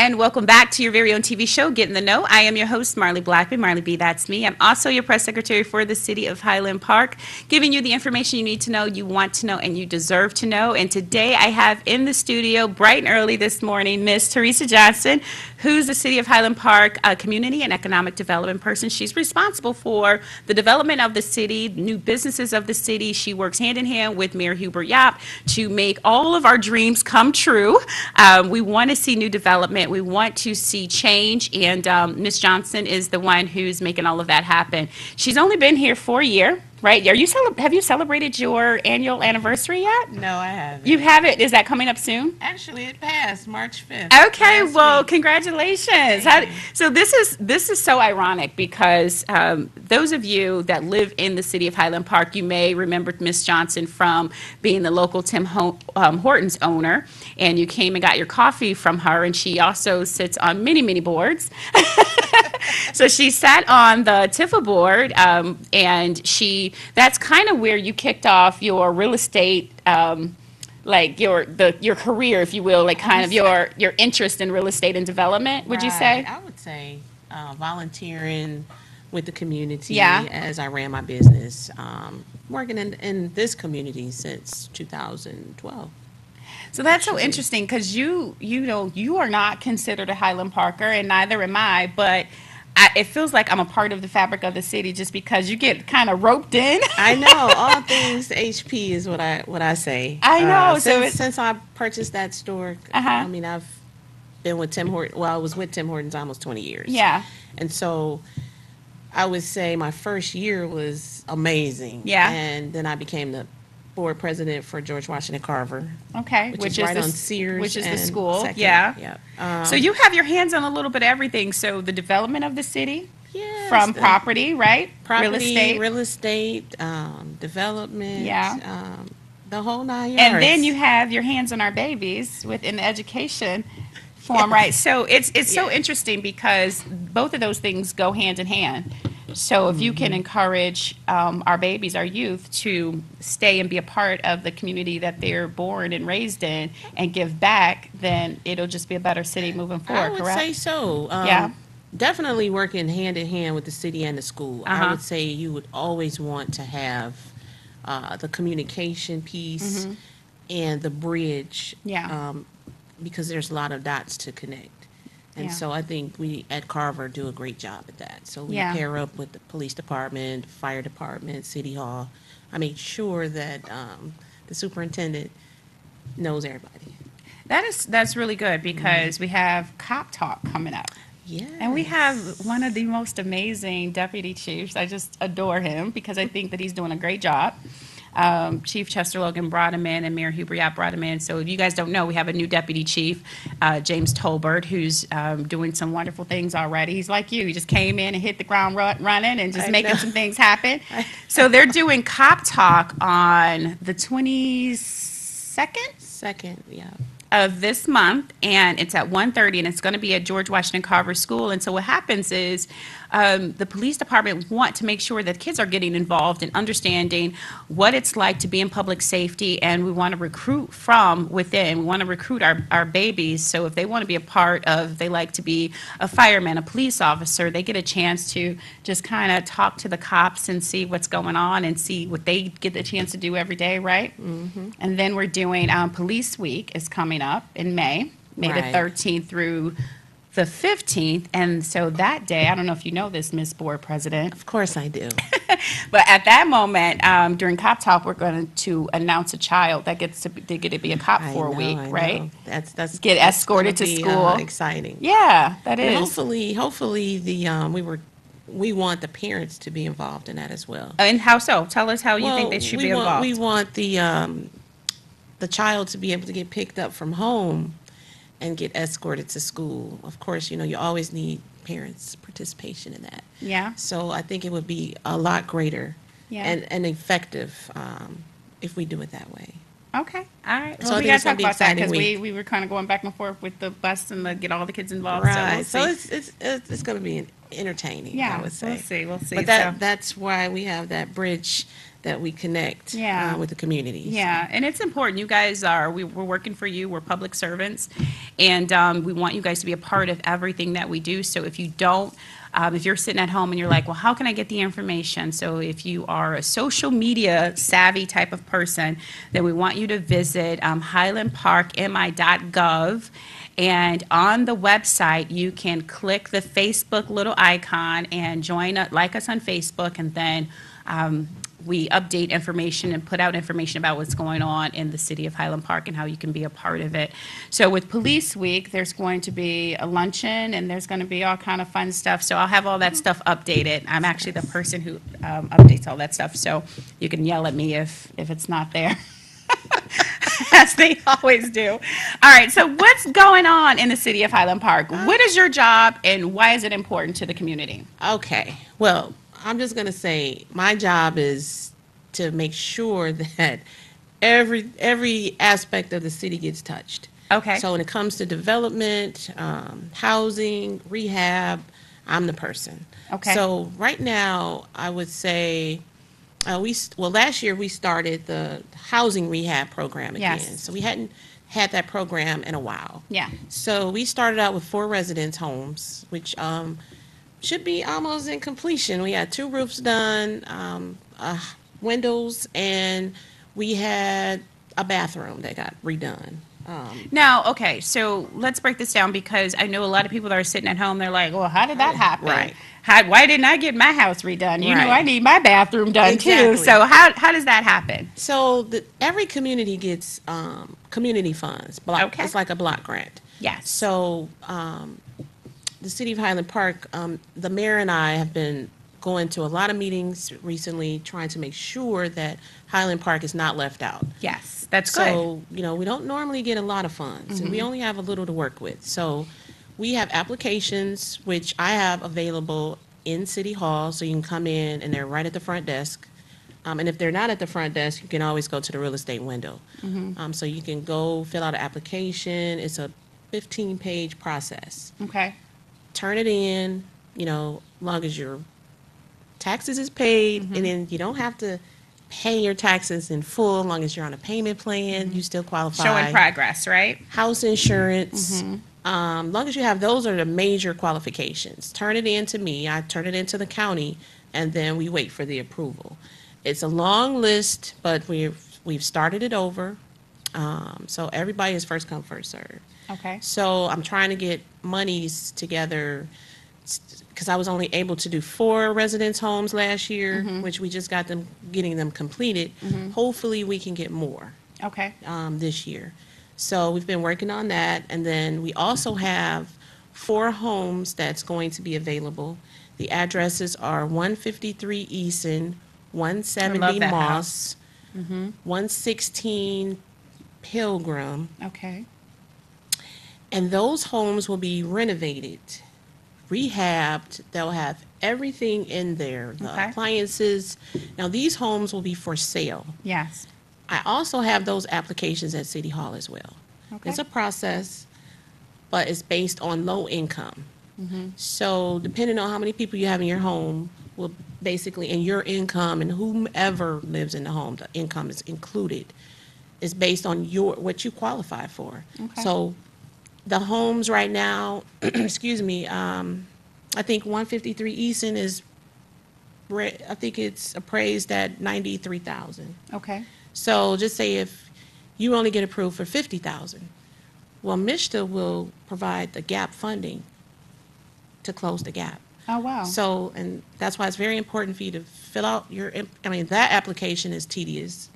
And welcome back to your very own TV show, Get in the Know. I am your host, Marley Blackman. Marley B, that's me. I'm also your press secretary for the city of Highland Park, giving you the information you need to know, you want to know, and you deserve to know. And today I have in the studio, bright and early this morning, Miss Teresa Johnson, who's the city of Highland Park community and economic development person. She's responsible for the development of the city, new businesses of the city. She works hand in hand with Mayor Hubert Yap to make all of our dreams come true. We want to see new development. We want to see change, and Ms. Johnson is the one who's making all of that happen. She's only been here for a year, right? Have you celebrated your annual anniversary yet? No, I haven't. You haven't? Is that coming up soon? Actually, it passed March 5th. Okay, well, week. congratulations. So this is so ironic because those of you that live in the city of Highland Park, you may remember Miss Johnson from being the local Tim Hortons owner, and you came and got your coffee from her, and she also sits on many, many boards. So she sat on the Tifa board, and that's kind of where you kicked off your real estate, like your career, if you will, like kind of your interest in real estate and development, would you say? I would say volunteering with the community Yeah. as I ran my business, working in this community since 2012. So that's so interesting because you are not considered a Highland Parker, and neither am I, but it feels like I'm a part of the fabric of the city just because you get kind of roped in. I know, all things HP is what I say. I know. Since I purchased that store, Uh-huh. I mean, I've been with Tim Hortons. Well, I was with Tim Hortons almost 20 years. Yeah. And so I would say my first year was amazing. Yeah. And then I became the board president for George Washington Carver, Okay. which is right on Sears. Which is the and school. Second. Yeah. Yep. So you have your hands on a little bit of everything. So the development of the city, yes, from the property, right? property, real estate, development. Yeah. The whole 9 yards. And then you have your hands on our babies within the education form, right? So it's so interesting because both of those things go hand in hand. So if you can encourage our babies, our youth, to stay and be a part of the community that they're born and raised in and give back, then it'll just be a better city moving forward, I would correct? say so. Yeah. Definitely working hand in hand with the city and the school. Uh-huh. I would say you would always want to have the communication piece and the bridge. Yeah. Because there's a lot of dots to connect. And Yeah. so I think we at Carver do a great job at that. So we Yeah. pair up with the police department, fire department, city hall. I make sure that the superintendent knows everybody. That's really good because we have Cop Talk coming up. Yeah. And we have one of the most amazing deputy chiefs. I just adore him because I think that he's doing a great job. Chief Chester Logan brought him in, and Mayor Hubert Yap brought him in. So if you guys don't know, we have a new deputy chief, James Tolbert, who's doing some wonderful things already. He's like you. He just came in and hit the ground running and just I making know. some things happen. So they're doing Cop Talk on the 22nd Second, yeah. of this month, and it's at 1:30, and it's going to be at George Washington Carver School. And so what happens is the police department want to make sure that kids are getting involved in understanding what it's like to be in public safety, and we want to recruit from within. We want to recruit our babies, so if they want to be a part of, they like to be a fireman, a police officer, they get a chance to just kind of talk to the cops and see what's going on and see what they get the chance to do every day, right? Mm-hmm. And then we're doing Police Week is coming up in May the Right. 13th through the 15th. And so that day, I don't know if you know this, Miss Board President, Of course I do. but at that moment, during Cop Talk, we're going to announce a child that gets to be a cop for a week, I right? know. That's Get that's escorted gonna to be, school. exciting. Yeah, that And is. hopefully we want the parents to be involved in that as well. And how so? Tell us how you think Well, they should we be want, involved. We want the child to be able to get picked up from home and get escorted to school. Of course, you always need parents' participation in that. Yeah, So I think it would be a lot greater yeah. and effective if we do it that way. Okay, all right. So Well, I we think got it's to gonna talk be about that exciting because week. we were kind of going back and forth with the bus and get all the kids involved. Right. So So we'll see. it's going to be entertaining, Yeah, I would say. we'll see. But that's why we have that bridge that we connect Yeah. with the communities. Yeah, and it's important. You guys we're working for you. We're public servants, and we want you guys to be a part of everything that we do. So if you don't, if you're sitting at home and you're like, well, how can I get the information? So if you are a social media savvy type of person, then we want you to visit highlandparkmi.gov. And on the website, you can click the Facebook little icon and like us on Facebook, and then we update information and put out information about what's going on in the city of Highland Park and how you can be a part of it. So with Police Week, there's going to be a luncheon and there's going to be all kind of fun stuff. So I'll have all that stuff updated. I'm actually the person who updates all that stuff. So you can yell at me if it's not there. As they always do. All right, so what's going on in the city of Highland Park? What is your job and why is it important to the community? Okay. Well, I'm just going to say my job is to make sure that every aspect of the city gets touched. Okay. So when it comes to development, housing, rehab, I'm the person. Okay. So right now, I would say last year we started the housing rehab program again. Yes. So we hadn't had that program in a while. Yeah. So we started out with 4 residence homes, which should be almost in completion. We had 2 roofs done, windows, and we had a bathroom that got redone. Now, okay, so let's break this down because I know a lot of people that are sitting at home, they're like, well, how did that happen? Right. Why didn't I get my house redone? You know, Right. I need my bathroom done too. Exactly. So how does that happen? So every community gets community funds. Okay. It's like a block grant. Yes. So the city of Highland Park, the mayor and I have been going to a lot of meetings recently trying to make sure that Highland Park is not left out. Yes, that's good. So, we don't normally get a lot of funds, and we only have a little to work with. So we have applications, which I have available in City Hall, so you can come in, and they're right at the front desk. And if they're not at the front desk, you can always go to the real estate window. So you can go fill out an application. It's a 15-page process. Okay. Turn it in, long as your taxes is paid, and then you don't have to pay your taxes in full, as long as you're on a payment plan, you still qualify. Showing progress, right? House insurance, long as you have, those are the major qualifications. Turn it in to me, I turn it into the county, and then we wait for the approval. It's a long list, but we've started it over, so everybody is first come, first served. Okay. So I'm trying to get monies together because I was only able to do 4 residence homes last year, which we just getting them completed. Hopefully we can get more Okay. this year. So we've been working on that. And then we also have 4 homes that's going to be available. The addresses are 153 Eason, 170 that Moss, 116 Pilgrim. Okay. And those homes will be renovated, rehabbed. They'll have everything in there, the Okay. appliances. Now, these homes will be for sale. Yes. I also have those applications at City Hall as well. Okay. It's a process, but it's based on low income. So depending on how many people you have in your home, will basically, and your income and whomever lives in the home, the income is included, is based on what you qualify for. Okay. So the homes right now, excuse me, I think 153 Easton is, I think it's appraised at 93,000. Okay. So just say if you only get approved for 50,000, well, MISTA will provide the gap funding to close the gap. Oh, wow. So, and that's why it's very important for you to fill out that application is tedious.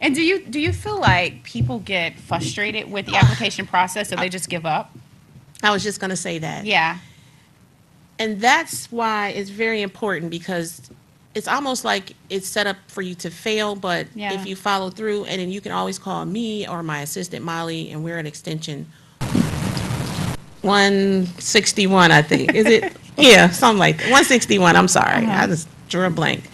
And do you feel like people get frustrated with the application process, so they just give up? I was just going to say that. Yeah. And that's why it's very important, because it's almost like it's set up for you to fail, but Yeah. if you follow through, and then you can always call me or my assistant Molly, and we're an extension 161, I think. Is it? Yeah, something like that. 161, I'm sorry. I just drew a blank.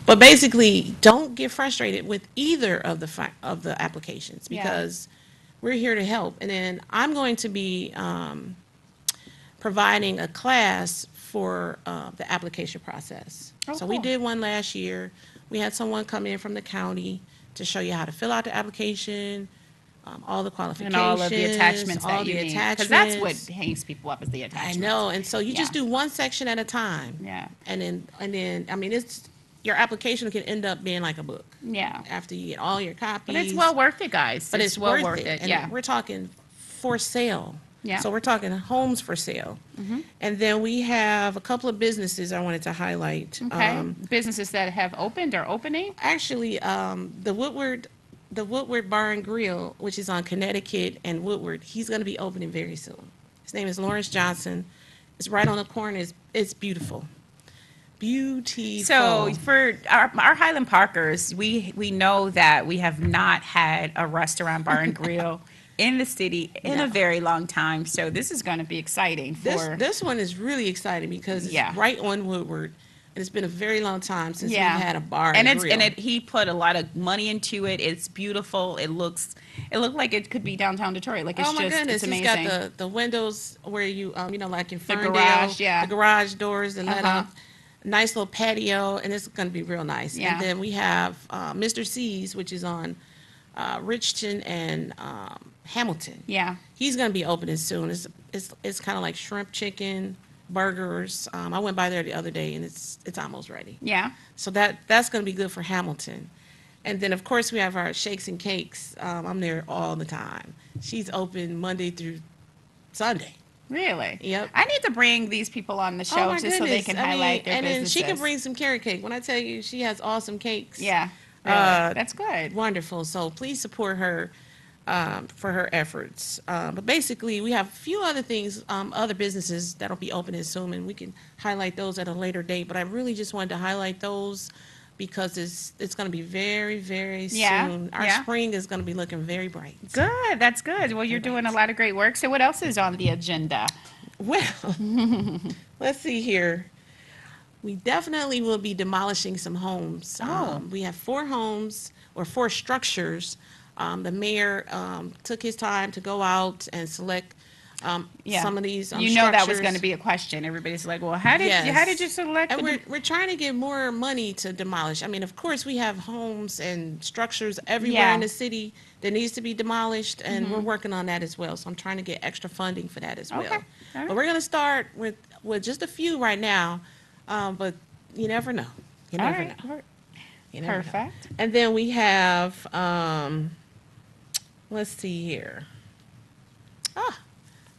But basically, don't get frustrated with either of the applications, Yeah. because we're here to help. And then I'm going to be providing a class for the application process. Oh, So we cool. did one last year, We had someone come in from the county to show you how to fill out the application, all the qualifications. And all of the attachments all that you the need. Because that's what attachments. hangs people up is the I attachments. know, and so you just Yeah. do one section at a time. Yeah. And then, I mean, it's, your application can end up being like a book Yeah. after you get all your copies. But it's well worth it, guys. But it's well worth it. And Yeah. we're talking for sale. Yeah. So we're talking homes for sale. And then we have a couple of businesses I wanted to highlight. Okay. Businesses that have opened or opening. Actually, the Woodward Bar and Grill, which is on Connecticut and Woodward, he's going to be opening very soon. His name is Lawrence Johnson. It's right on the corner. It's beautiful. Beautiful. So for our Highland Parkers, we know that we have not had a restaurant, bar, and grill in the city in No. a very long time. So this is going to be exciting for. This one is really exciting because it's Yeah. right on Woodward, and it's been a very long time since Yeah. we've had a bar and and it's grill. he put a lot of money into it. It's beautiful. It looked like it could be downtown Detroit. Like it's Oh my just goodness! it's He's amazing. got the windows where you like in Ferndale, garage, yeah. the garage doors that let Uh-huh. up. Nice little patio, and it's going to be real nice. Yeah. And then we have Mr. C's, which is on Richton and Hamilton. Yeah. He's going to be opening soon. It's kind of like shrimp, chicken, burgers. I went by there the other day, and it's almost ready. Yeah. So that's going to be good for Hamilton. And then, of course, we have our Shakes and Cakes. I'm there all the time. She's open Monday through Sunday. Really? Yep. I need to bring these people on the Oh, show my just so they goodness. can I mean, highlight their and then businesses. she can bring some carrot cake. When I tell you, she has awesome cakes. Yeah. Really. That's good. Wonderful. So please support her for her efforts. But basically, we have a few other things, other businesses that'll be opening soon, and we can highlight those at a later date. But I really just wanted to highlight those because it's going to be very, very Yeah, soon. Our yeah. spring is going to be looking very bright. Good. That's good. Well, you're doing a lot of great work. So what else is on the agenda? Well, let's see here. We definitely will be demolishing some homes. Oh. We have 4 homes or 4 structures. The mayor took his time to go out and select Yeah. some of these You know that was structures. going to be a question. Everybody's like, well, how did Yes. you select And the we're trying to get more money to demolish. I mean, of course, we have homes and structures everywhere Yeah. in the city that needs to be demolished, and we're working on that as well. So I'm trying to get extra funding for that as well. Okay. All right. But we're going to start with just a few right now, but you never know. You All never right. know. You never know. Perfect. And then we have, let's see here.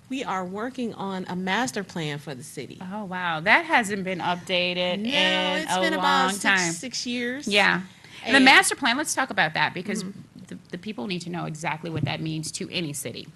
We are working on a master plan for the city. Oh, wow. That hasn't been updated No, in it's a been long about time. 6 years. Yeah. And the And- master plan, let's talk about that because the people need to know exactly what that means to any city.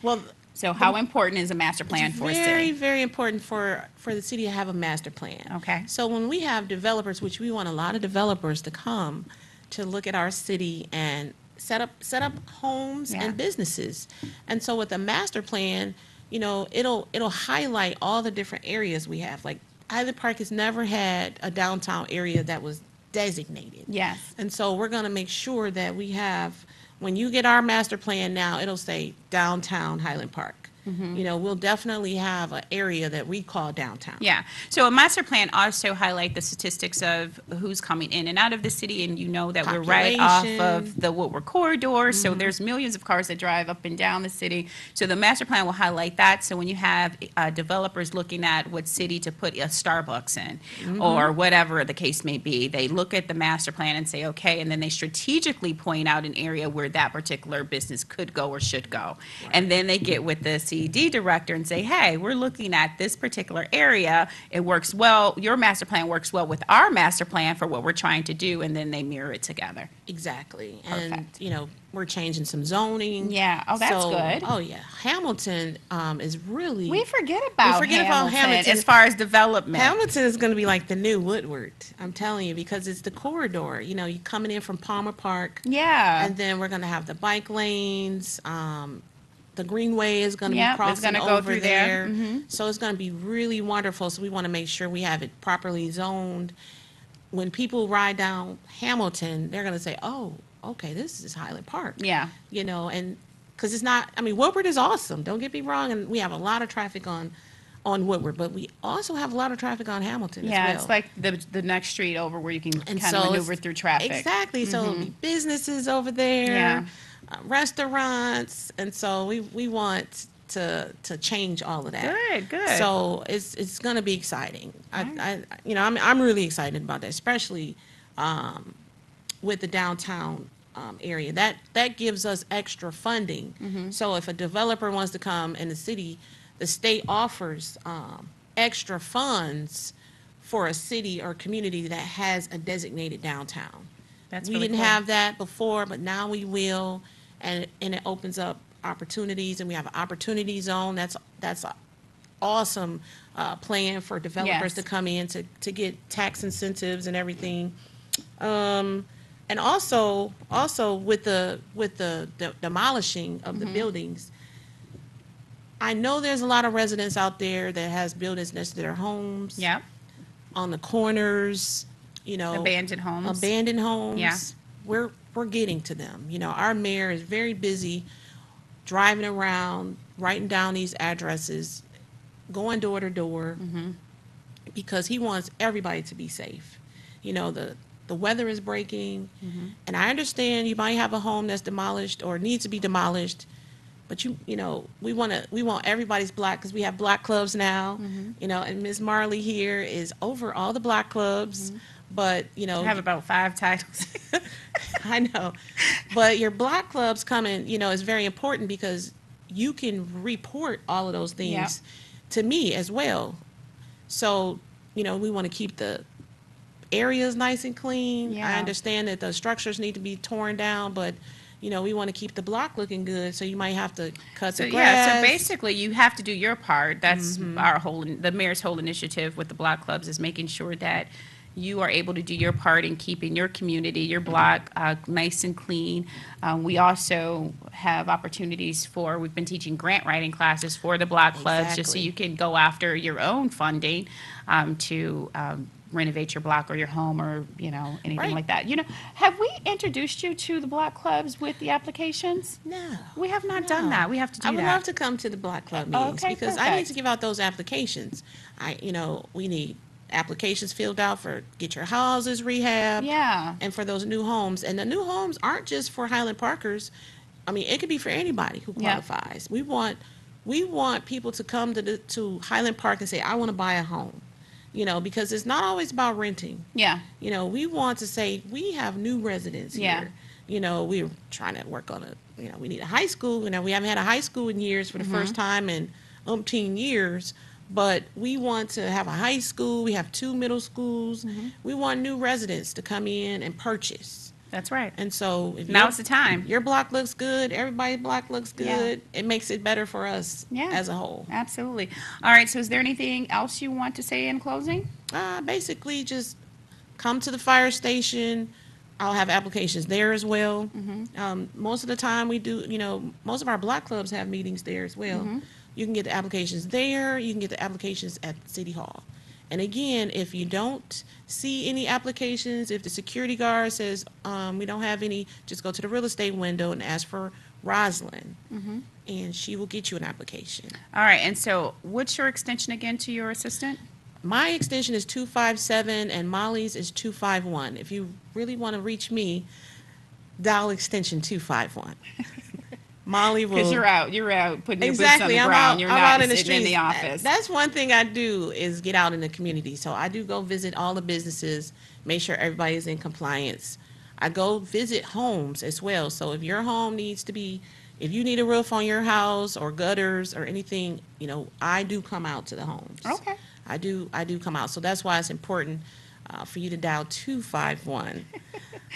Well, So how important is a master plan for a very, city? very important for the city to have a master plan. Okay. So when we have developers, which we want a lot of developers to come to look at our city and set up homes Yeah. and businesses. And so with the master plan, it'll highlight all the different areas we have. Like Highland Park has never had a downtown area that was designated. Yes. And so we're going to make sure that we have, when you get our master plan now, it'll say downtown Highland Park. We'll definitely have an area that we call downtown. Yeah. So a master plan also highlight the statistics of who's coming in and out of the city, and you know that we're right off Population. of the Woodward corridor. So there's millions of cars that drive up and down the city. So the master plan will highlight that. So when you have developers looking at what city to put a Starbucks in, or whatever the case may be, they look at the master plan and say, okay, and then they strategically point out an area where that particular business could go or should go, and then they get with the CED director and say, hey, we're looking at this particular area. It works well. Your master plan works well with our master plan for what we're trying to do, and then they mirror it together. Exactly. Perfect. And, we're changing some zoning. Yeah. Oh, that's good. Oh, yeah. Hamilton is really. We forget about Hamilton. as far as development. Hamilton is going to be like the new Woodward. I'm telling you, because it's the corridor. You coming in from Palmer Park. Yeah. And then we're going to have the bike lanes. The Greenway is going to Yep, be it's crossing gonna go over through there. there. So it's going to be really wonderful. So we want to make sure we have it properly zoned. When people ride down Hamilton, they're going to say, oh, okay, this is Highland Park. Yeah. And because it's not, Woodward is awesome. Don't get me wrong. And we have a lot of traffic on on Woodward, but we also have a lot of traffic on Hamilton as well. Yeah, it's like the next street over where you can And kind so of it's- maneuver through traffic. Exactly. So it'll be businesses over there, Yeah. restaurants, and so we want to change all of that. Good, good. So it's going to be exciting. I'm really excited about that, especially with the downtown area. That gives us extra funding. Mm-hmm. So if a developer wants to come in the state offers extra funds for a city or community that has a designated downtown. That's We really didn't cool. have that before, but now we will, and it opens up opportunities, and we have an opportunity zone. That's an awesome plan for developers Yes. to come in to get tax incentives and everything. And also with the demolishing of the Mm-hmm. buildings, I know there's a lot of residents out there that has buildings next to their homes. Yep. On the corners, Abandoned homes. abandoned homes. Yeah. We're getting to them. Our mayor is very busy driving around, writing down these addresses, going door to door, because he wants everybody to be safe. The weather is breaking, and I understand you might have a home that's demolished or needs to be demolished, but we want everybody's block, because we have block clubs now, and Ms. Marley here is over all the block clubs, but I have about 5 titles. I know, but your block clubs coming, is very important, because you can report all of those things Yep. to me as well. So, we want to keep the areas nice and clean. Yeah. I understand that the structures need to be torn down, but, we want to keep the block looking good, so you might have to cut So the grass. yeah, so basically you have to do your part. That's the mayor's whole initiative with the block clubs, is making sure that you are able to do your part in keeping your community, your block, nice and clean. We also have opportunities we've been teaching grant writing classes for the block clubs, just so Exactly. you can go after your own funding to renovate your block or your home, or anything Right. like that. Have we introduced you to the block clubs with the applications? No. We have not done No. that. We have to do I would that. love to come to the block club meetings, Okay, because I need perfect. to give out those applications. We need applications filled out for get your houses rehabbed. Yeah. And for those new homes. And the new homes aren't just for Highland Parkers. I mean, it could be for anybody who Yeah. qualifies. We want people to come to Highland Park and say, I want to buy a home. Because it's not always about renting. Yeah. We want to say, we have new residents Yeah. here. We're trying to work on we need a high school. We haven't had a high school in years for the first time in umpteen years. But we want to have a high school. We have 2 middle schools. We want new residents to come in and purchase. That's right. And so if Now's the time. your block looks good, everybody's block looks Yeah. good, it makes it better for us Yeah. as a whole. Absolutely. All right. So is there anything else you want to say in closing? Basically, just come to the fire station. I'll have applications there as well. Most of the time we do, most of our block clubs have meetings there as well. You can get the applications there. You can get the applications at City Hall. And again, if you don't see any applications, if the security guard says, we don't have any, just go to the real estate window and ask for Rosalind. And she will get you an application. All right. And so what's your extension again to your assistant? My extension is 257 and Molly's is 251. If you really want to reach me, dial extension 251. Molly will. Because you're out putting your Exactly. boots on the I'm ground. out, You're I'm not out in the sitting in streets. the office. That's one thing I do, is get out in the community. So I do go visit all the businesses, make sure everybody is in compliance. I go visit homes as well. So if your home needs to be, if you need a roof on your house or gutters or anything, I do come out to the homes. Okay. I do come out. So that's why it's important for you to dial 251.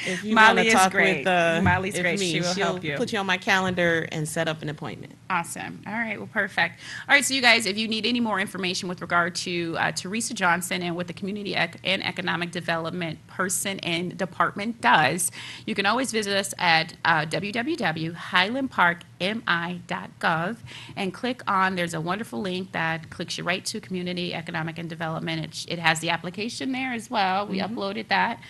If you want Molly to is talk great. with Molly's with great. me, She will she'll help you. put you on my calendar and set up an appointment. Awesome. All right. Well, perfect. All right. So, you guys, if you need any more information with regard to Teresa Johnson and what the Community and Economic Development person and department does, you can always visit us at www.highlandparkmi.gov and click on, there's a wonderful link that clicks you right to Community, Economic, and Development. It has the application there as well. We uploaded that.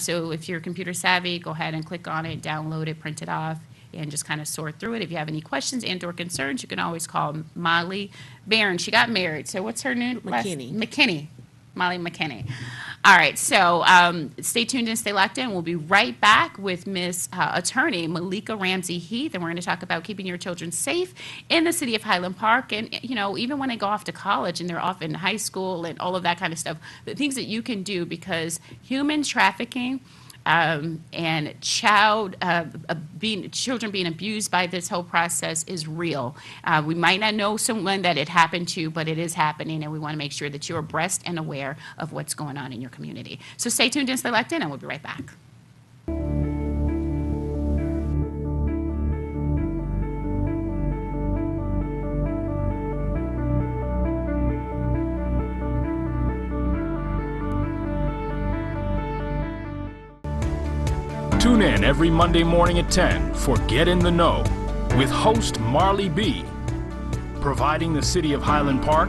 So if you're computer savvy, go ahead and click on it, download it, print it off. and just kind of sort through it. If you have any questions and or concerns, you can always call Molly Barron. She got married, so what's her name? McKinney. Molly McKinney. All right, so stay tuned and stay locked in. We'll be right back with Miss Attorney Malika Ramsey Heath, and we're going to talk about keeping your children safe in the city of Highland Park. And, you know, even when they go off to college and they're off in high school and all of that kind of stuff, the things that you can do, because human trafficking and children being abused by this whole process is real. We might not know someone that it happened to, but it is happening, and we want to make sure that you're abreast and aware of what's going on in your community. So stay tuned and stay locked in, and we'll be right back. Tune in every Monday morning at 10 for Get in the Know with host Marley B, providing the city of Highland Park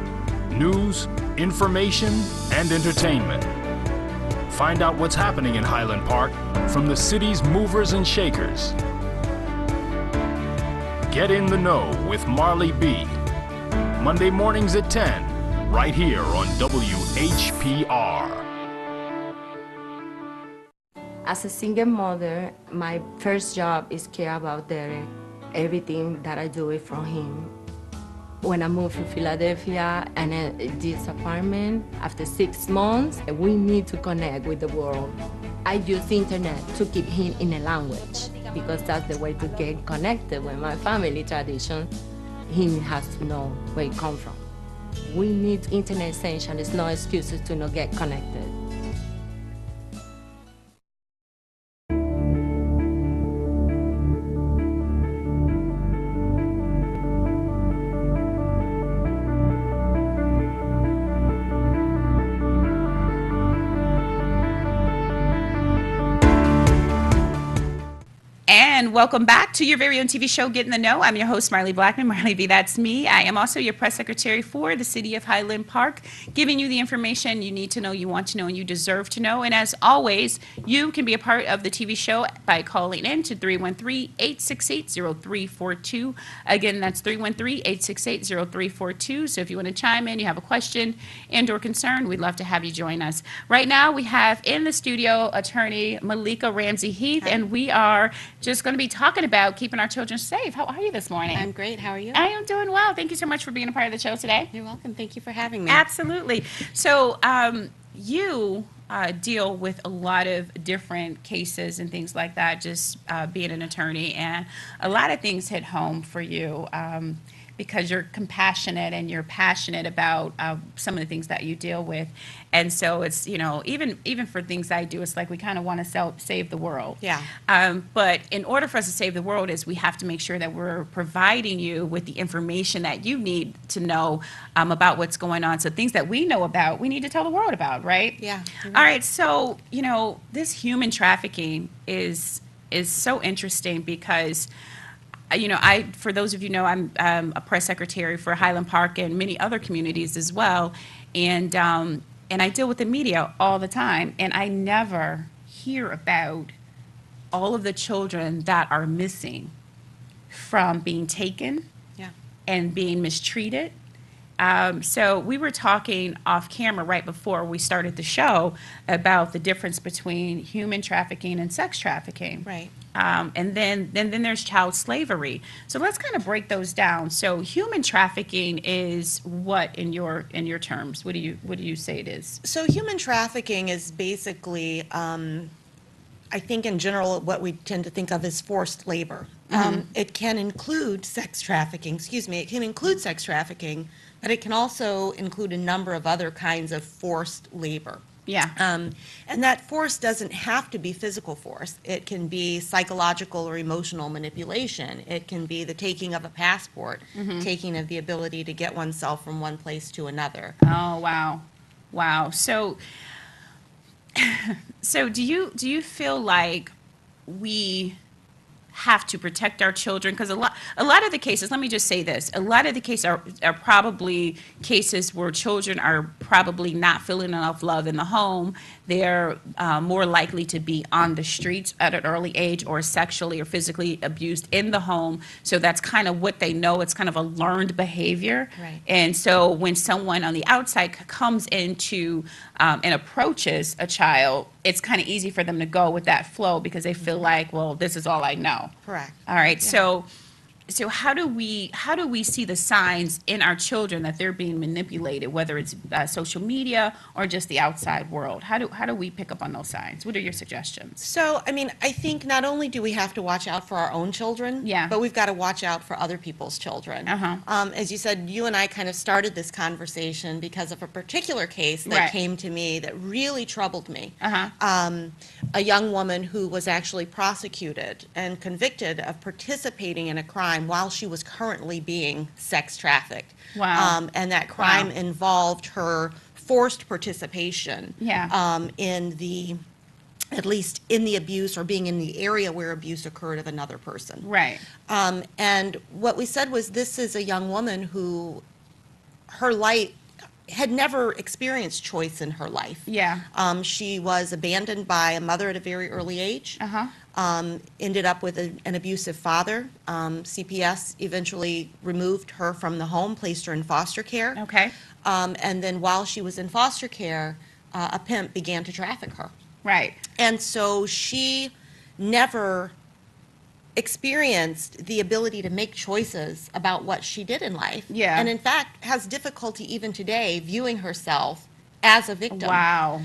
news, information, and entertainment. Find out what's happening in Highland Park from the city's movers and shakers. Get in the Know with Marley B, Monday mornings at 10, right here on WHPR. As a single mother, my first job is care about Derek. Everything that I do it from him. When I moved to Philadelphia and this apartment, after 6 months, we need to connect with the world. I use the internet to keep him in a language because that's the way to get connected with my family tradition. He has to know where he comes from. We need internet essential. There's no excuses to not get connected. And welcome back to your very own TV show, Get in the Know. I'm your host, Marley Blackman. Marley B, that's me. I am also your press secretary for the city of Highland Park, giving you the information you need to know, you want to know, and you deserve to know. And as always, you can be a part of the TV show by calling in to 313-868-0342. Again, that's 313-868-0342. So if you want to chime in, you have a question and or concern, we'd love to have you join us. Right now, we have in the studio attorney Malika Ramsey Heath, and we are just going to be talking about keeping our children safe. How are you this morning? I'm great. How are you? I am doing well. Thank you so much for being a part of the show today. You're welcome. Thank you for having me. Absolutely. So you deal with a lot of different cases and things like that, just being an attorney, and a lot of things hit home for you because you're compassionate and you're passionate about some of the things that you deal with. And so it's, you know, even for things I do, it's like we kind of want to save the world. Yeah. But in order for us to save the world is we have to make sure that we're providing you with the information that you need to know about what's going on. So things that we know about, we need to tell the world about, right? Yeah. All right. So, you know, this human trafficking is so interesting because you know, for those of you know, I'm a press secretary for Highland Park and many other communities as well, and I deal with the media all the time, and I never hear about all of the children that are missing from being taken and being mistreated. So we were talking off camera right before we started the show about the difference between human trafficking and sex trafficking. Right. And then there's child slavery. So let's kind of break those down. So human trafficking is what in your terms? What do you say it is? So human trafficking is basically, I think in general, what we tend to think of as forced labor. It can include sex trafficking, It can include sex trafficking, but it can also include a number of other kinds of forced labor. Yeah. And that force doesn't have to be physical force. It can be psychological or emotional manipulation. It can be the taking of a passport, taking of the ability to get oneself from one place to another. Oh, wow. So do you feel like we have to protect our children? Because a lot of the cases, let me just say this, a lot of the cases are probably cases where children are probably not feeling enough love in the home. They're more likely to be on the streets at an early age or sexually or physically abused in the home. So that's kind of what they know. It's kind of a learned behavior. Right. And so when someone on the outside comes into and approaches a child, it's kind of easy for them to go with that flow because they feel like, well, this is all I know. Correct. All right. So how do we see the signs in our children that they're being manipulated, whether it's social media or just the outside world? How do we pick up on those signs? What are your suggestions? So, I mean, I think not only do we have to watch out for our own children, Yeah. but we've got to watch out for other people's children. Uh-huh. As you said, you and I kind of started this conversation because of a particular case that Right. came to me that really troubled me. Uh-huh. A young woman who was actually prosecuted and convicted of participating in a crime while she was currently being sex trafficked. Wow. And that crime Wow. involved her forced participation Yeah. in the, at least in the abuse or being in the area where abuse occurred of another person. Right. And what we said was this is a young woman who her life had never experienced choice in her life. Yeah. She was abandoned by a mother at a very early age. Uh-huh. Ended up with an abusive father. CPS eventually removed her from the home, placed her in foster care. Okay. And then while she was in foster care, a pimp began to traffic her. Right. And so she never experienced the ability to make choices about what she did in life. Yeah. And in fact, has difficulty even today viewing herself as a victim. Wow.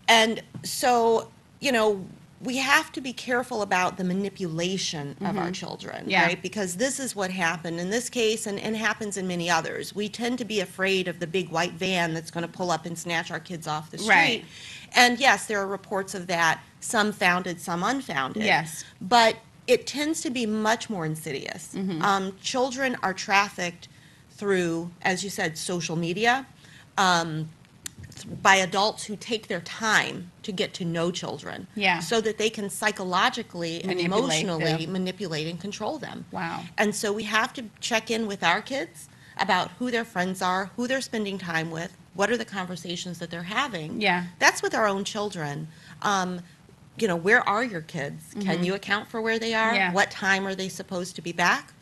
And so, you know, we have to be careful about the manipulation of our children, Yeah. right? Because this is what happened in this case and happens in many others. We tend to be afraid of the big white van that's going to pull up and snatch our kids off the street. Right. And yes, there are reports of that, some founded, some unfounded. Yes. But it tends to be much more insidious. Children are trafficked through, as you said, social media, by adults who take their time to get to know children. Yeah. So that they can psychologically and Manipulate emotionally them. manipulate and control them. Wow. And so we have to check in with our kids about who their friends are, who they're spending time with, what are the conversations that they're having. Yeah. That's with our own children. You know, where are your kids? Can you account for where they are? Mm-hmm. Yeah. What time are they supposed to be back?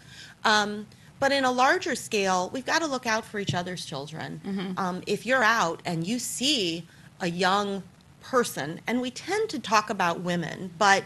But in a larger scale, we've got to look out for each other's children. Mm-hmm. If you're out and you see a young person, and we tend to talk about women, but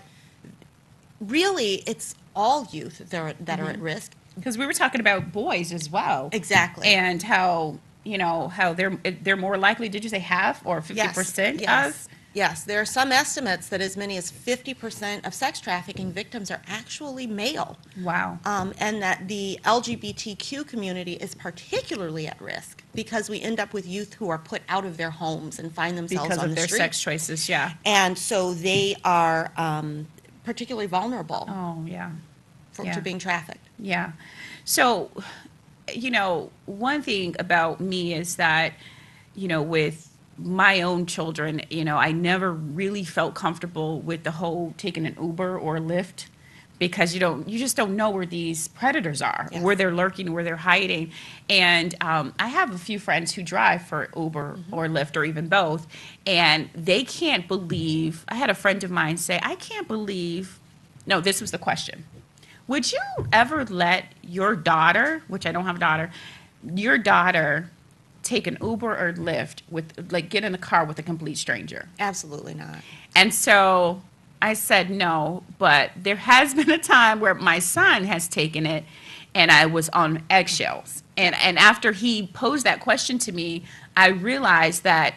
really it's all youth that are Mm-hmm. at risk. Because we were talking about boys as well. Exactly. And how, you know, how they're more likely, did you say half or 50% Yes. of? Yes, there are some estimates that as many as 50% of sex trafficking victims are actually male. Wow. And that the LGBTQ community is particularly at risk because we end up with youth who are put out of their homes and find themselves Because on of the their street. sex choices, yeah. And so they are particularly vulnerable Oh, yeah. to being trafficked. Yeah. So, you know, one thing about me is that, you know, with my own children, you know, I never really felt comfortable with the whole taking an Uber or Lyft because you just don't know where these predators are, Yes. where they're lurking, where they're hiding. And I have a few friends who drive for Uber or Lyft or even both, and they can't believe. I had a friend of mine say, "I can't believe." No, this was the question. Would you ever let your daughter, which I don't have a daughter, your daughter take an Uber or Lyft with, like, get in a car with a complete stranger? Absolutely not. And so I said no, but there has been a time where my son has taken it and I was on eggshells. And after he posed that question to me, I realized that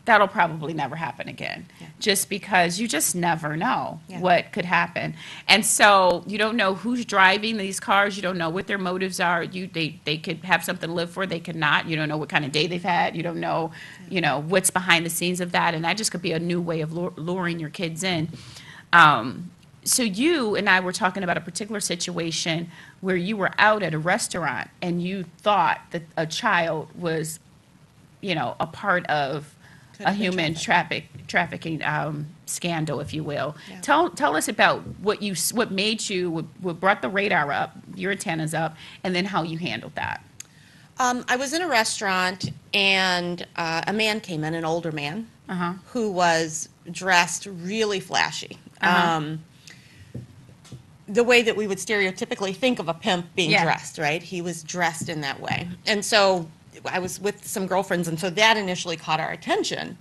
that'll probably never happen again. Yeah. Just because you just never know Yeah. what could happen. And so you don't know who's driving these cars. You don't know what their motives are. They could have something to live for. They could not. You don't know what kind of day they've had. You don't know, you know, what's behind the scenes of that. And that just could be a new way of luring your kids in. So you and I were talking about a particular situation where you were out at a restaurant and you thought that a child was, you know, a part of Could a have been human trafficked. trafficking scandal, if you will. Yeah. Tell us about what made you, what brought the radar up, your antennas up, and then how you handled that. I was in a restaurant and a man came in, an older man, who was dressed really flashy. The way that we would stereotypically think of a pimp being Yeah. dressed, right? He was dressed in that way. And so I was with some girlfriends, and so that initially caught our attention.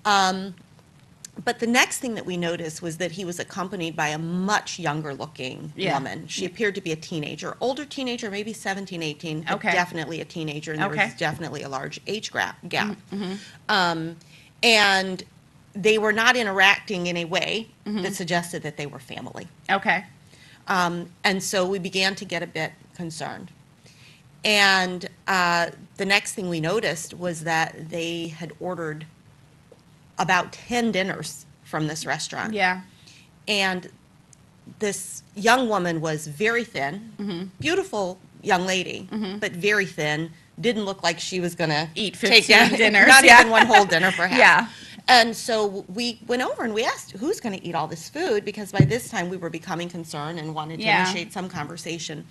But the next thing that we noticed was that he was accompanied by a much younger looking Yeah. woman. She appeared to be a teenager, older teenager, maybe 17, 18, but Okay. definitely a teenager, and there Okay. was definitely a large age gap. And they were not interacting in a way that suggested that they were family. Okay. And so we began to get a bit concerned. And the next thing we noticed was that they had ordered about 10 dinners from this restaurant. Yeah. And this young woman was very thin, beautiful young lady, but very thin, didn't look like she was going to Eat take 15 dinners, not yeah. even one whole dinner perhaps. Yeah. And so we went over and we asked, who's going to eat all this food? Because by this time we were becoming concerned and wanted to Yeah. initiate some conversation.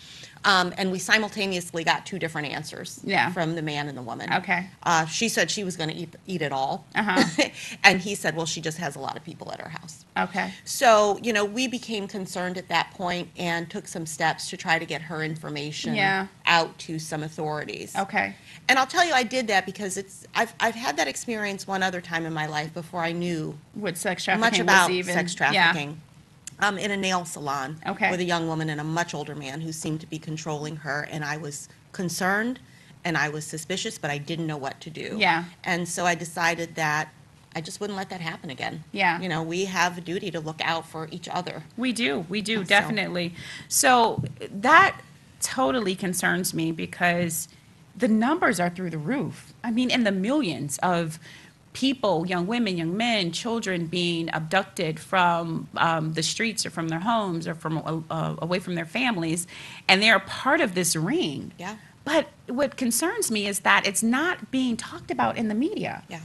And we simultaneously got two different answers Yeah. from the man and the woman. Okay. She said she was going to eat it all. Uh-huh. And he said, well, she just has a lot of people at her house. Okay. So, we became concerned at that point and took some steps to try to get her information Yeah. out to some authorities. Okay. And I'll tell you, I did that because I've had that experience one other time in my life before I knew What sex trafficking much about was even. sex trafficking. In a nail salon Okay. with a young woman and a much older man who seemed to be controlling her, and I was concerned and I was suspicious, but I didn't know what to do. Yeah. And so I decided that I just wouldn't let that happen again. Yeah. We have a duty to look out for each other. We do, So- definitely. So that totally concerns me because the numbers are through the roof. I mean, in the millions of people, young women, young men, children being abducted from the streets or from their homes or from away from their families, and they're a part of this ring. Yeah. But what concerns me is that it's not being talked about in the media. Yeah.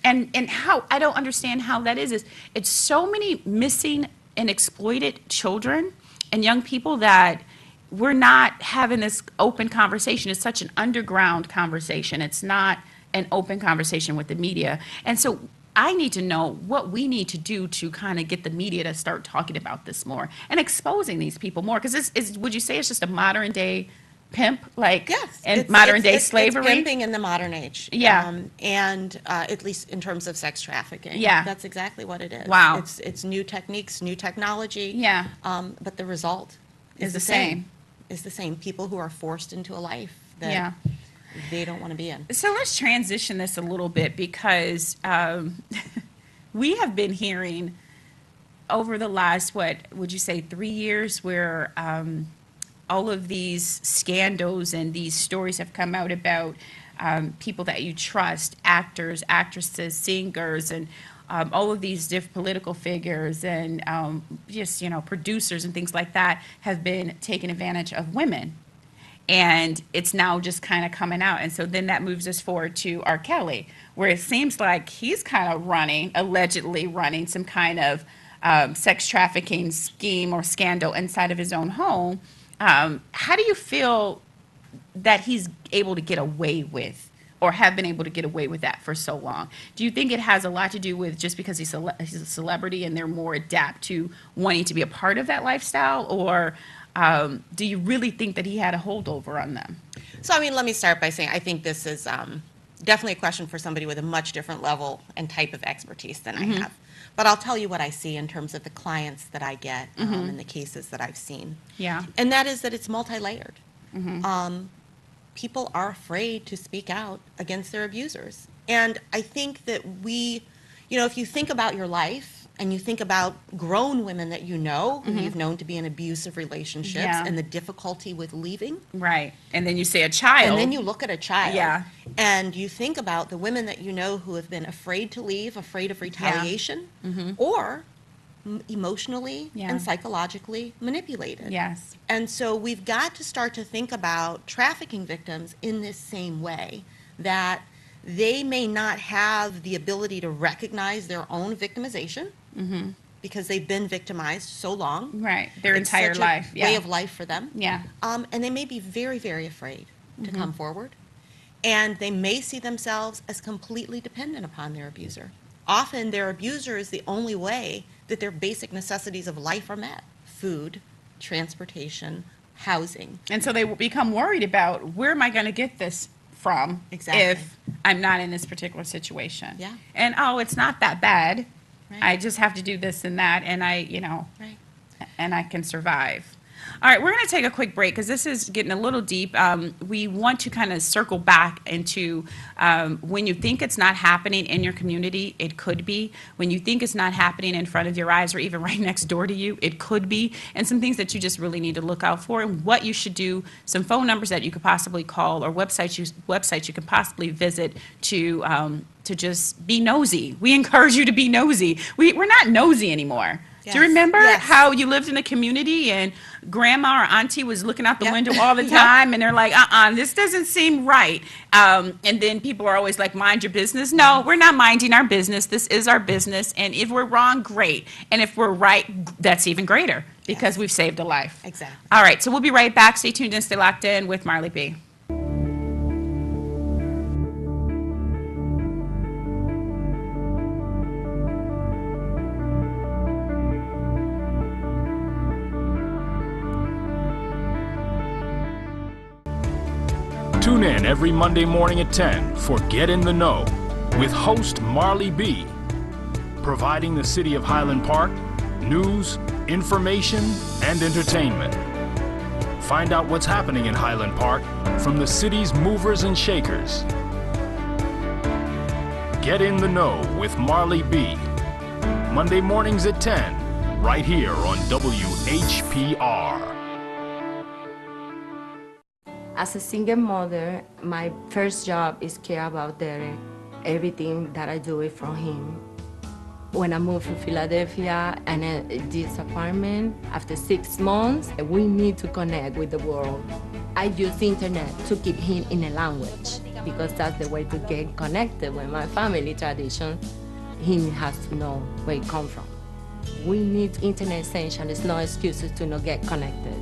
And how, I don't understand how that is it's so many missing and exploited children and young people that we're not having this open conversation. It's such an underground conversation. It's not an open conversation with the media. And so I need to know what we need to do to kind of get the media to start talking about this more and exposing these people more. Because would you say it's just a modern day pimp, like, Yes. and modern day slavery? It's pimping in the modern age. Yeah. And at least in terms of sex trafficking. Yeah. That's exactly what it is. Wow. It's new techniques, new technology. Yeah. But the result Is the same. Is the same. People who are forced into a life that Yeah. they don't want to be in. So let's transition this a little bit because we have been hearing over the last, what would you say, 3 years, where all of these scandals and these stories have come out about people that you trust, actors, actresses, singers, and all of these different political figures and just, producers and things like that have been taking advantage of women. And it's now just kind of coming out. And so then that moves us forward to R. Kelly, where it seems like he's kind of allegedly running some kind of sex trafficking scheme or scandal inside of his own home. How do you feel that he's able to get away with, or have been able to get away with that for so long? Do you think it has a lot to do with just because he's a celebrity and they're more adapt to wanting to be a part of that lifestyle? Or do you really think that he had a holdover on them? So, let me start by saying I think this is definitely a question for somebody with a much different level and type of expertise than I have. But I'll tell you what I see in terms of the clients that I get and the cases that I've seen. Yeah. And that is that it's multi-layered. People are afraid to speak out against their abusers. And I think that if you think about your life and you think about grown women that you know, who you've known to be in abusive relationships Yeah. and the difficulty with leaving, Right. And then you say a child. and then you look at a child Yeah. and you think about the women that you know who have been afraid to leave, afraid of retaliation, or emotionally Yeah. and psychologically manipulated. Yes. And so we've got to start to think about trafficking victims in this same way, that they may not have the ability to recognize their own victimization because they've been victimized so long. Right. Their It's entire such a life. Yeah. way of life for them. Yeah. And they may be very, very afraid to come forward. And they may see themselves as completely dependent upon their abuser. Often their abuser is the only way that their basic necessities of life are met: food, transportation, housing. And so they will become worried about, where am I going to get this from Exactly. if I'm not in this particular situation? Yeah. And, oh, it's not that bad. Right. I just have to do this and that, and Right. and I can survive. All right, we're going to take a quick break because this is getting a little deep. We want to kind of circle back into when you think it's not happening in your community, it could be. When you think it's not happening in front of your eyes or even right next door to you, it could be. And some things that you just really need to look out for and what you should do, some phone numbers that you could possibly call or websites you can possibly visit to just be nosy. We encourage you to be nosy. We're not nosy anymore. Do you Yes. remember Yes. how you lived in a community and grandma or auntie was looking out the Yep. window all the Yep. time and they're like, this doesn't seem right. And then people are always like, mind your business. No, we're not minding our business. This is our business. And if we're wrong, great. And if we're right, that's even greater because Yes. we've saved a life. Exactly. All right, so we'll be right back. Stay tuned and stay locked in with Marley B. Tune in every Monday morning at 10 for Get in the Know with host Marley B. Providing the city of Highland Park news, information, and entertainment. Find out what's happening in Highland Park from the city's movers and shakers. Get in the Know with Marley B. Monday mornings at 10, right here on WHPR. As a single mother, my first job is care about Derek. Everything that I do is from him. When I moved to Philadelphia and this apartment, after 6 months, we need to connect with the world. I use the internet to keep him in a language because that's the way to get connected with my family tradition. He has to know where it comes from. We need internet essential. There's no excuses to not get connected.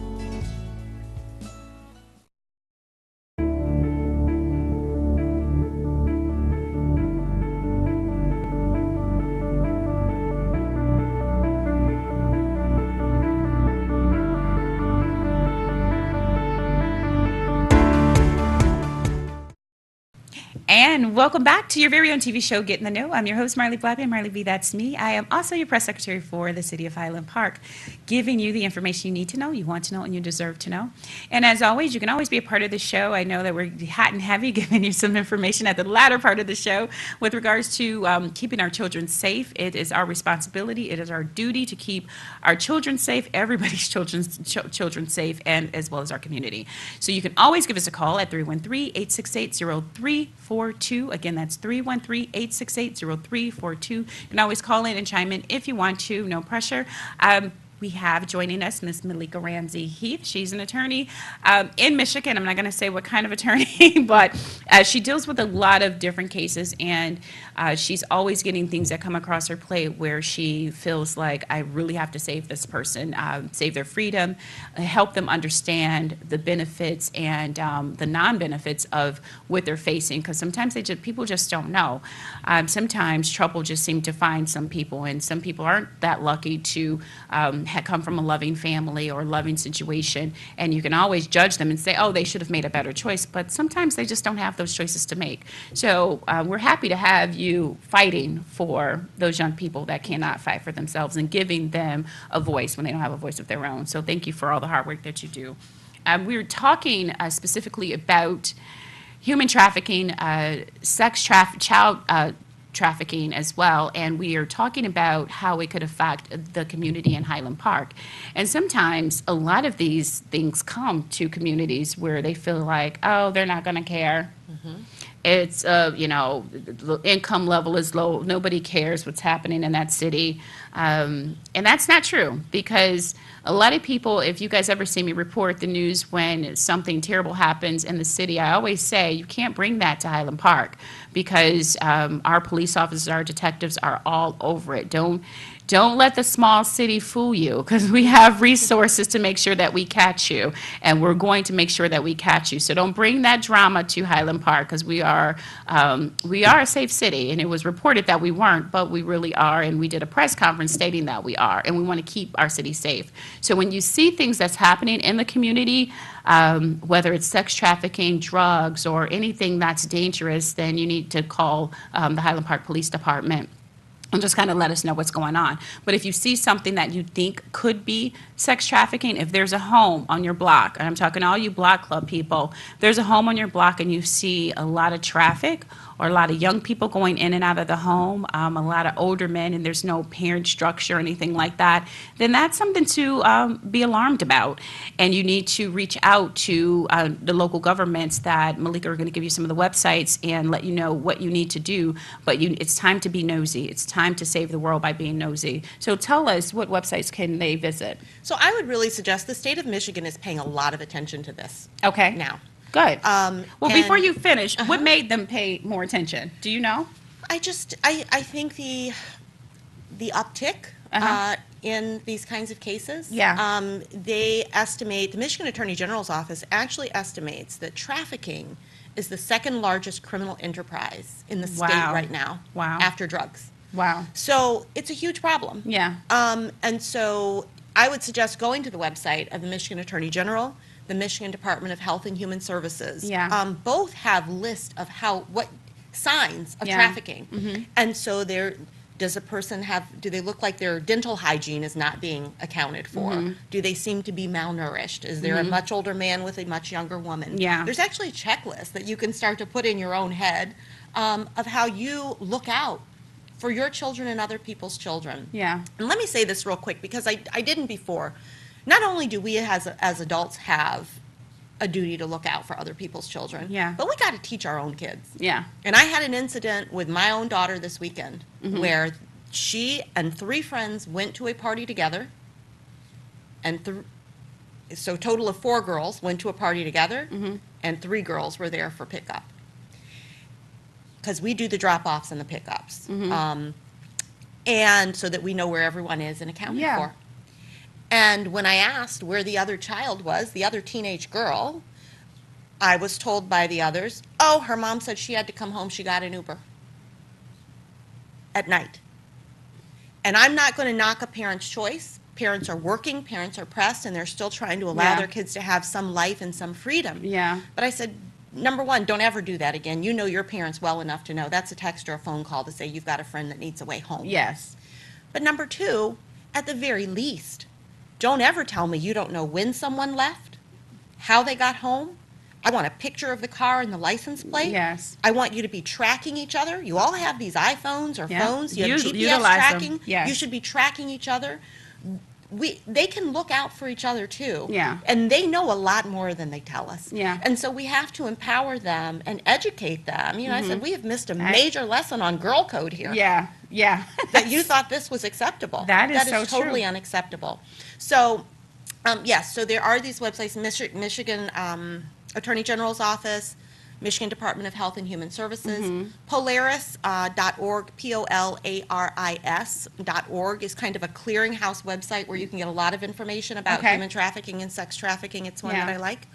And welcome back to your very own TV show, Get in the Know. I'm your host, Marley Blackman. Marley B, that's me. I am also your press secretary for the city of Highland Park, giving you the information you need to know, you want to know, and you deserve to know. And as always, you can always be a part of the show. I know that we're hot and heavy, giving you some information at the latter part of the show with regards to keeping our children safe. It is our responsibility. It is our duty to keep our children safe, everybody's children safe, and as well as our community. So you can always give us a call at 313-868-0342. Again, that's 313-868-0342. You can always call in and chime in if you want to, no pressure. We have joining us Miss Malika Ramsey Heath. She's an attorney in Michigan. I'm not going to say what kind of attorney, but she deals with a lot of different cases, and she's always getting things that come across her plate where she feels like, I really have to save this person, save their freedom, help them understand the benefits and the non-benefits of what they're facing, because sometimes people just don't know. Sometimes trouble just seems to find some people, and some people aren't that lucky to come from a loving family or loving situation, and you can always judge them and say, oh, they should have made a better choice, but sometimes they just don't have those choices to make. So we're happy to have you fighting for those young people that cannot fight for themselves and giving them a voice when they don't have a voice of their own. So thank you for all the hard work that you do. We were talking specifically about human trafficking, child trafficking as well, and we are talking about how it could affect the community in Highland Park. And sometimes a lot of these things come to communities where they feel like, oh, they're not going to care. It's, the income level is low. Nobody cares what's happening in that city. And that's not true, because a lot of people, if you guys ever see me report the news when something terrible happens in the city, I always say you can't bring that to Highland Park, because our police officers, our detectives are all over it. Don't Don't let the small city fool you, because we have resources to make sure that we catch you, and we're going to make sure that we catch you. So don't bring that drama to Highland Park, because we are a safe city, and it was reported that we weren't, but we really are, and we did a press conference stating that we are, and we want to keep our city safe. So when you see things that's happening in the community, whether it's sex trafficking, drugs, or anything that's dangerous, then you need to call the Highland Park Police Department and just kind of let us know what's going on. But if you see something that you think could be sex trafficking, if there's a home on your block, and I'm talking to all you block club people, if there's a home on your block and you see a lot of traffic or a lot of young people going in and out of the home, a lot of older men, and there's no parent structure or anything like that, then that's something to be alarmed about. And you need to reach out to the local governments that Malika are going to give you some of the websites and let you know what you need to do. But it's time to be nosy. It's time to save the world by being nosy. So tell us, what websites can they visit? So I would really suggest the state of Michigan is paying a lot of attention to this Okay. now. Good. Well, before and- you finish, what made them pay more attention? Do you know? I think the uptick Uh-huh. in these kinds of cases. Yeah. They estimate, the Michigan Attorney General's office actually estimates that trafficking is the second largest criminal enterprise in the state Wow. right now. Wow. After drugs. Wow. So it's a huge problem. Yeah. And so I would suggest going to the website of the Michigan Attorney General, the Michigan Department of Health and Human Services. Yeah. Both have lists of what signs of Yeah. trafficking. And so does a person do they look like their dental hygiene is not being accounted for? Do they seem to be malnourished? Is there a much older man with a much younger woman? Yeah. There's actually a checklist that you can start to put in your own head of how you look out for your children and other people's children. Yeah. And let me say this real quick, because I didn't before. Not only do we as adults have a duty to look out for other people's children, Yeah. but we got to teach our own kids. Yeah. And I had an incident with my own daughter this weekend where she and 3 friends went to a party together, and so a total of 4 girls went to a party together, and 3 girls were there for pickup. Because we do the drop-offs and the pickups. And so that we know where everyone is and accounted Yeah. for. And when I asked where the other child was, the other teenage girl, I was told by the others, oh, her mom said she had to come home, she got an Uber at night. And I'm not going to knock a parent's choice. Parents are working, parents are pressed, and they're still trying to allow Yeah. their kids to have some life and some freedom. Yeah. But I said, number one, don't ever do that again. You know your parents well enough to know that's a text or a phone call to say you've got a friend that needs a way home. Yes. But number 2, at the very least, don't ever tell me you don't know when someone left, how they got home. I want a picture of the car and the license plate. Yes. I want you to be tracking each other. You all have these iPhones or Yeah. phones. You have GPS Utilize them. tracking. Yes. You should be tracking each other. They can look out for each other too. Yeah. And they know a lot more than they tell us. Yeah. And so we have to empower them and educate them. You know, I said, we have missed a I- major lesson on girl code here. Yeah. Yeah. That you thought this was acceptable. That is so totally true. unacceptable. So, yes, so there are these websites, Michigan Attorney General's Office, Michigan Department of Health and Human Services, Polaris.org, Polaris.org is kind of a clearinghouse website where you can get a lot of information about Okay. human trafficking and sex trafficking. It's one Yeah. that I like.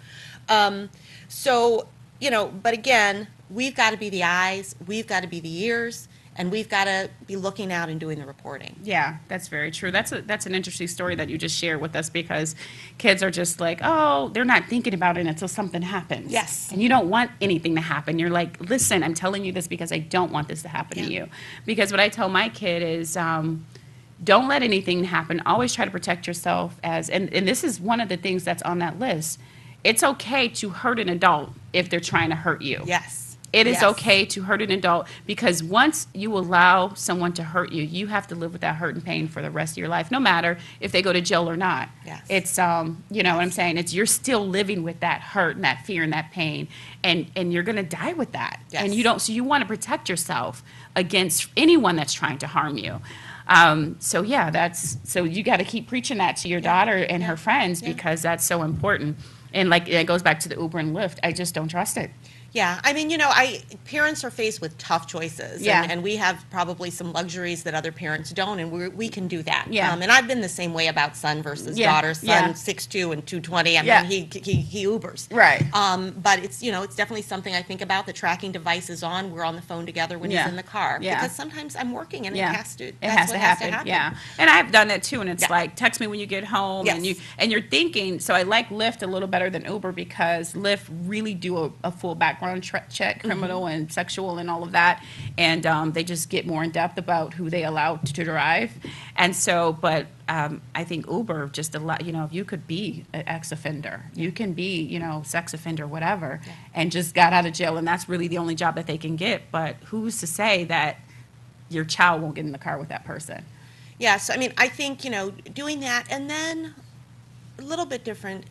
So, but again, we've got to be the eyes, we've got to be the ears, and we've got to be looking out and doing the reporting. Yeah, that's very true. That's an interesting story that you just shared with us, because kids are just like, oh, they're not thinking about it until something happens. Yes. And you don't want anything to happen. You're like, listen, I'm telling you this because I don't want this to happen to Yeah. you. Because what I tell my kid is, don't let anything happen. Always try to protect yourself and this is one of the things that's on that list. It's okay to hurt an adult if they're trying to hurt you. Yes. It is Yes. okay to hurt an adult, because once you allow someone to hurt you, you have to live with that hurt and pain for the rest of your life, no matter if they go to jail or not. Yes. It's, you know what I'm saying? It's, you're still living with that hurt and that fear and that pain, and you're going to die with that. Yes. And so you want to protect yourself against anyone that's trying to harm you. So yeah, so you got to keep preaching that to your daughter and her friends, Yeah. because that's so important. And like, it goes back to the Uber and Lyft. I just don't trust it. Yeah, I mean, parents are faced with tough choices. Yeah. And we have probably some luxuries that other parents don't, and we can do that. Yeah. And I've been the same way about son versus Yeah, daughter. Son, yeah. 6'2" and 220. I Yeah. mean, he Ubers. Right. But it's, it's definitely something I think about. The tracking device is on. We're on the phone together when Yeah. he's in the car. Yeah. Because sometimes I'm working and Yeah. it has to, It that's has what to has happen. to happen. Yeah. And I've done that too. And it's Yeah. like, text me when you get home. Yes. And you're thinking, so I like Lyft a little better than Uber because Lyft really do a full background check, criminal and sexual and all of that. And they just get more in depth about who they allow to drive. And so, but I think Uber just you could be an ex-offender. You can be, sex offender, whatever, and just got out of jail. And that's really the only job that they can get. But who's to say that your child won't get in the car with that person? Yeah, so I mean, I think, doing that, and then a little bit different,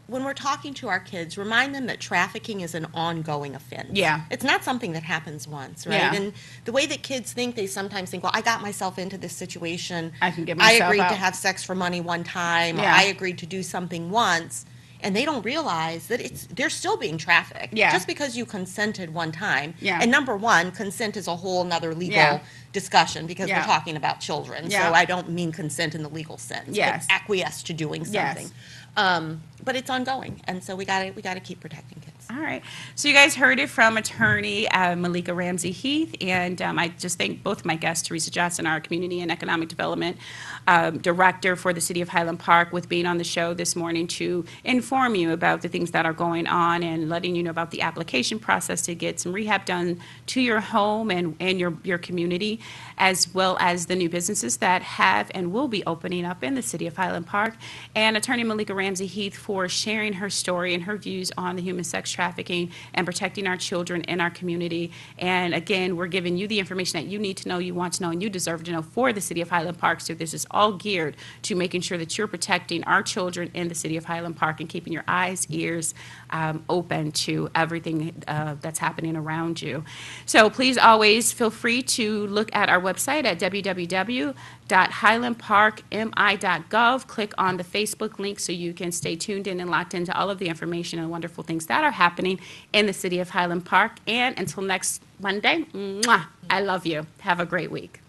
when we're talking to our kids, remind them that trafficking is an ongoing offense. Yeah. It's not something that happens once, right? Yeah. And the way that kids think, they sometimes think, well, I got myself into this situation. I can get I myself agreed out. to have sex for money one time, or Yeah. I agreed to do something once. And they don't realize that they're still being trafficked. Yeah. Just because you consented one time. Yeah. And number one, consent is a whole nother legal Yeah. discussion because Yeah. we're talking about children. Yeah. So I don't mean consent in the legal sense. Yes. But acquiesce to doing Yes. something. But it's ongoing, and so we got to keep protecting kids. All right. So you guys heard it from attorney Malika Ramsey Heath, and I just thank both of my guests, Teresa Johnson, our Community and Economic Development Director for the City of Highland Park, with being on the show this morning to inform you about the things that are going on and letting you know about the application process to get some rehab done to your home and your community, as well as the new businesses that have and will be opening up in the City of Highland Park, and attorney Malika Ramsey Heath for sharing her story and her views on the human sex trafficking and protecting our children in our community. And again, we're giving you the information that you need to know, you want to know, and you deserve to know for the City of Highland Park. So this is all geared to making sure that you're protecting our children in the City of Highland Park and keeping your eyes, ears open to everything that's happening around you. So please always feel free to look at our website at www.highlandparkmi.gov. Click on the Facebook link so you can stay tuned in and locked into all of the information and wonderful things that are happening in the City of Highland Park. And until next Monday, mwah, I love you. Have a great week.